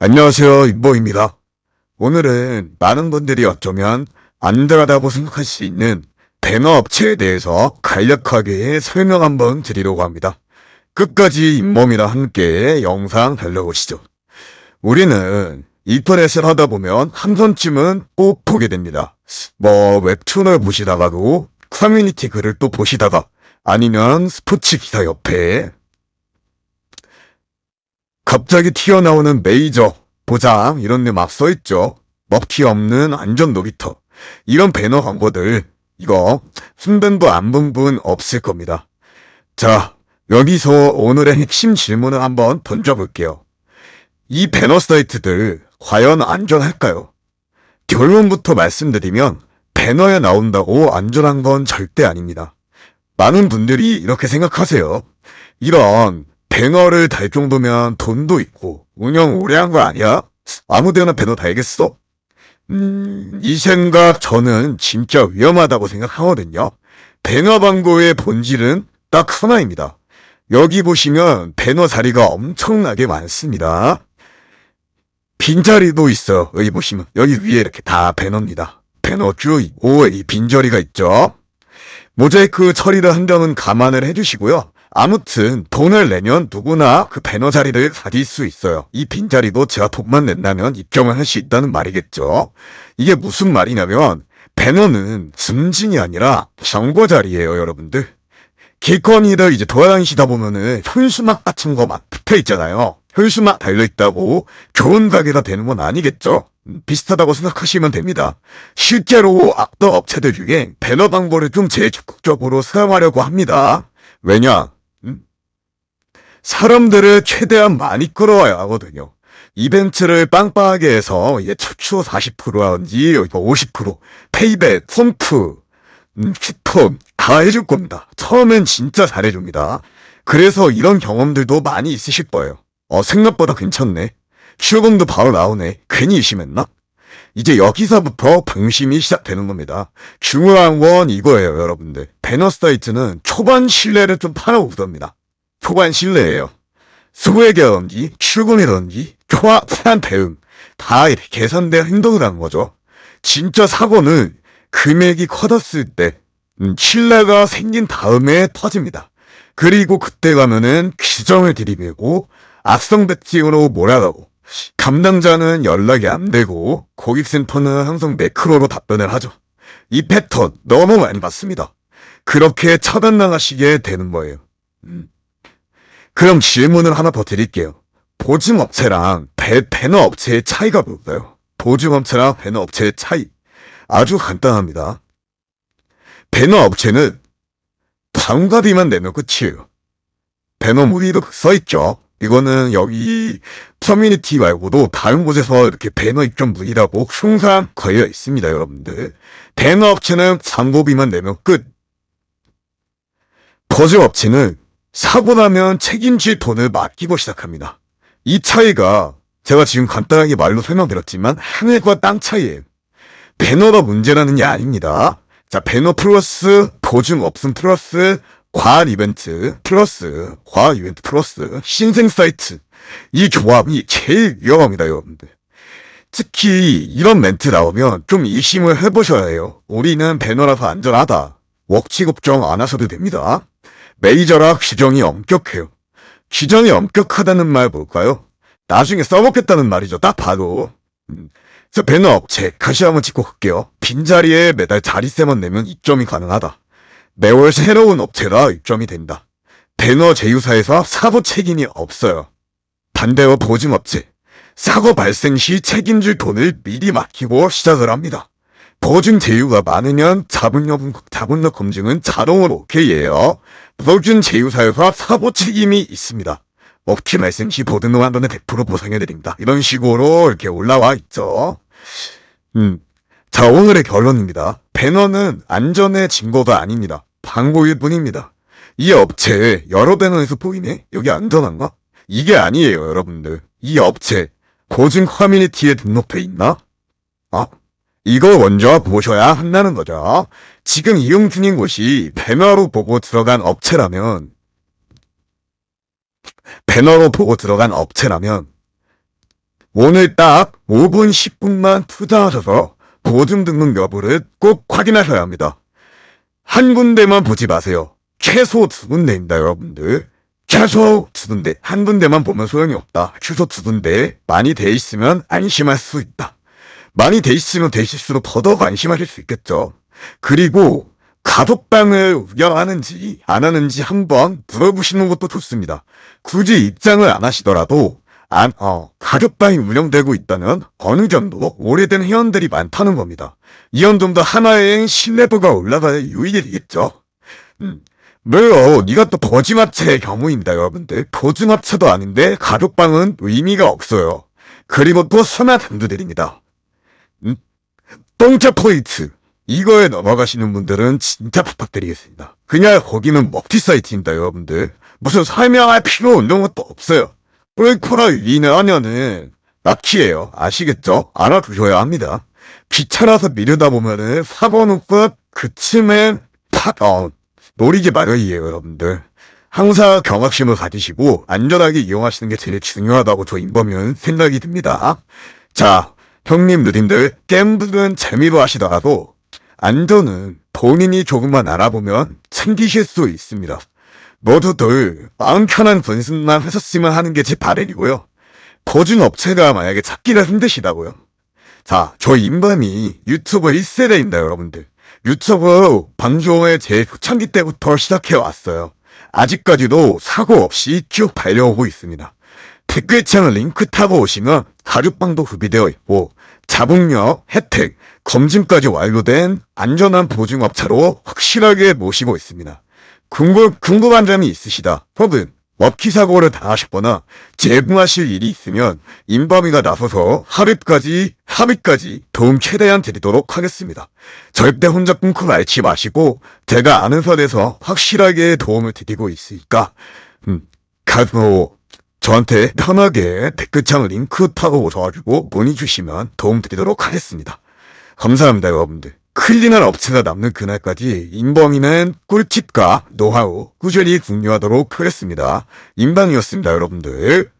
안녕하세요, 임보입니다. 오늘은 많은 분들이 어쩌면 안전하다고 생각할 수 있는 배너 업체에 대해서 간략하게 설명 한번 드리려고 합니다. 끝까지 잇몸이랑 함께 영상 달려보시죠. 우리는 인터넷을 하다 보면 한 번쯤은 꼭 보게 됩니다. 웹툰을 보시다가도 커뮤니티 글을 또 보시다가 아니면 스포츠 기사 옆에 갑자기 튀어나오는 메이저, 보장 이런 데 막 써있죠. 먹튀 없는 안전 놀이터. 이런 배너 광고들 이거 순번도 안 본 분 없을 겁니다. 자, 여기서 오늘의 핵심 질문을 한번 던져볼게요. 이 배너 사이트들 과연 안전할까요? 결론부터 말씀드리면 배너에 나온다고 안전한 건 절대 아닙니다. 많은 분들이 이렇게 생각하세요. 이런 배너를 달 정도면 돈도 있고 운영 오래 한 거 아니야? 아무데나 배너 달겠어? 이 생각 저는 진짜 위험하다고 생각하거든요. 배너 광고의 본질은 딱 하나입니다. 여기 보시면 배너 자리가 엄청나게 많습니다. 빈자리도 있어요. 여기 보시면 여기 위에 이렇게 다 배너입니다. 배너 쭉 있고 이 빈자리가 있죠. 모자이크 처리를 한 점은 감안을 해주시고요. 아무튼 돈을 내면 누구나 그 배너 자리를 가질 수 있어요. 이 빈자리도 제가 돈만 낸다면 입점을 할 수 있다는 말이겠죠. 이게 무슨 말이냐면 배너는 승진이 아니라 정보 자리예요, 여러분들. 길거리를 이제 돌아다니시다 보면은 현수막 같은 거 막 붙어 있잖아요. 현수막 달려있다고 좋은 가게가 되는 건 아니겠죠? 비슷하다고 생각하시면 됩니다. 실제로 악덕 업체들 중에 배너 광고를 좀 제일 적극적으로 사용하려고 합니다. 왜냐? 사람들을 최대한 많이 끌어와야 하거든요. 이벤트를 빵빵하게 해서 최초 40%라든지 50%, 페이백, 펌프, 쿠폰 다 해줄 겁니다. 처음엔 진짜 잘해줍니다. 그래서 이런 경험들도 많이 있으실 거예요. 생각보다 괜찮네. 출금도 바로 나오네. 괜히 의심했나? 이제 여기서부터 방심이 시작되는 겁니다. 중요한 건 이거예요, 여러분들. 배너 사이트는 초반 신뢰를 좀 팔아오답니다. 초반 신뢰예요. 소액이라든지 출금이라든지 정확한 대응 다 이렇게 계산된 행동을 하는 거죠. 진짜 사고는 금액이 커졌을 때 신뢰가 생긴 다음에 터집니다. 그리고 그때 가면은 규정을 들이밀고 악성 배팅으로 몰아가고 담당자는 연락이 안 되고 고객센터는 항상 매크로로 답변을 하죠. 이 패턴 너무 많이 봤습니다. 그렇게 차단당하시게 되는 거예요. 그럼 질문을 하나 더 드릴게요. 보증업체랑 배너 업체의 차이가 뭘까요? 보증업체랑 배너 업체의 차이 아주 간단합니다. 배너 업체는 광고비만 내면 끝이에요. 배너 무리도 써있죠. 이거는 여기 커뮤니티 말고도 다른 곳에서 이렇게 배너 입점 문의라고 항상 걸려 있습니다, 여러분들. 배너 업체는 광고비만 내면 끝. 보증업체는 사고 나면 책임질 돈을 맡기고 시작합니다. 이 차이가 제가 지금 간단하게 말로 설명드렸지만 하늘과 땅 차이예요. 배너가 문제라는 게 아닙니다. 자, 배너 플러스 보증 없음 플러스 과한 이벤트 플러스 과한 이벤트 플러스 신생 사이트 이 조합이 제일 위험합니다, 여러분들. 특히 이런 멘트 나오면 좀 의심을 해보셔야 해요. 우리는 배너라서 안전하다. 웍치 걱정 안 하셔도 됩니다. 메이저라 규정이 엄격해요. 규정이 엄격하다는 말 뭘까요? 나중에 써먹겠다는 말이죠. 딱 봐도. 그래서 배너 업체 다시 한번 짚고 갈게요. 빈자리에 매달 자리세만 내면 입점이 가능하다. 매월 새로운 업체라 입점이 된다. 배너 제휴사에서 사고 책임이 없어요. 반대로 보증업체 사고 발생 시 책임질 돈을 미리 맡기고 시작을 합니다. 보증 제휴가 많으면 자본력 검증은 자동으로 오케이예요. 보증 제휴사에서 사고 책임이 있습니다. 업체 발생 시 보증금 한 번에 100% 보상해드립니다. 이런 식으로 이렇게 올라와 있죠. 자, 오늘의 결론입니다. 배너는 안전의 증거가 아닙니다. 광고일 뿐입니다. 이 업체 여러 배너에서 보이네? 여기 안전한가? 이게 아니에요, 여러분들. 이 업체 보증 커뮤니티에 등록돼 있나? 이거 먼저 보셔야 한다는 거죠. 지금 이용 중인 곳이 배너로 보고 들어간 업체라면 오늘 딱 5분, 10분만 투자하셔서 보증 등록 여부를 꼭 확인하셔야 합니다. 한 군데만 보지 마세요. 최소 2군데입니다, 여러분들. 최소 2군데. 한 군데만 보면 소용이 없다. 최소 2군데. 많이 돼 있으면 안심할 수 있다. 많이 돼 있으면 되실수록 더더욱 안심하실 수 있겠죠. 그리고 가족방을 운영하는지 안 하는지 한번 물어보시는 것도 좋습니다. 굳이 입장을 안 하시더라도 가족방이 운영되고 있다면 어느 정도 오래된 회원들이 많다는 겁니다. 이런 정도 하나의 신뢰도가 올라가야 유익이 되겠죠. 물론 이것도 보증합체의 경우입니다, 여러분들. 보증합체도 아닌데 가족방은 의미가 없어요. 그리고 또 선화 단두들입니다. 똥차 포인트. 이거에 넘어가시는 분들은 진짜 부탁드리겠습니다. 그냥 거기는 먹튀 사이트입니다, 여러분들. 무슨 설명할 필요 없는 것도 없어요. 브레이크라 위내하면은 낚시예요. 아시겠죠? 알아두셔야 합니다. 귀찮아서 미루다 보면은 사고는 끝, 그쯤엔 노리지 말아요, 여러분들. 항상 경각심을 가지시고 안전하게 이용하시는 게 제일 중요하다고 저 인범이는 생각이 듭니다. 자, 형님, 누님들, 게임들은 재미로 하시더라도 안전은 본인이 조금만 알아보면 챙기실 수 있습니다. 모두들 마음 편한 분신만 하셨으면 하는 게 제 바람이고요. 보증업체가 만약에 찾기가 힘드시다고요. 자, 저 인범이 유튜브 1세대입니다, 여러분들. 유튜브 방송을 제 초창기 때부터 시작해왔어요. 아직까지도 사고 없이 쭉 달려오고 있습니다. 댓글창 링크 타고 오시면 가죽방도 구비되어 있고 자본력, 혜택, 검증까지 완료된 안전한 보증업체로 확실하게 모시고 있습니다. 궁금한 점이 있으시다 혹은 먹튀 사고를 당하셨거나 제공하실 일이 있으면 인범이가 나서서 합의까지 도움 최대한 드리도록 하겠습니다. 절대 혼자 끊고 말지 마시고 제가 아는 선에서 확실하게 도움을 드리고 있으니까 저한테 편하게 댓글창 링크 타고 오셔가지고 문의 주시면 도움 드리도록 하겠습니다. 감사합니다, 여러분들. 클린한 업체가 남는 그날까지 인범이는 꿀팁과 노하우 꾸준히 공유하도록 하겠습니다. 인방이었습니다, 여러분들.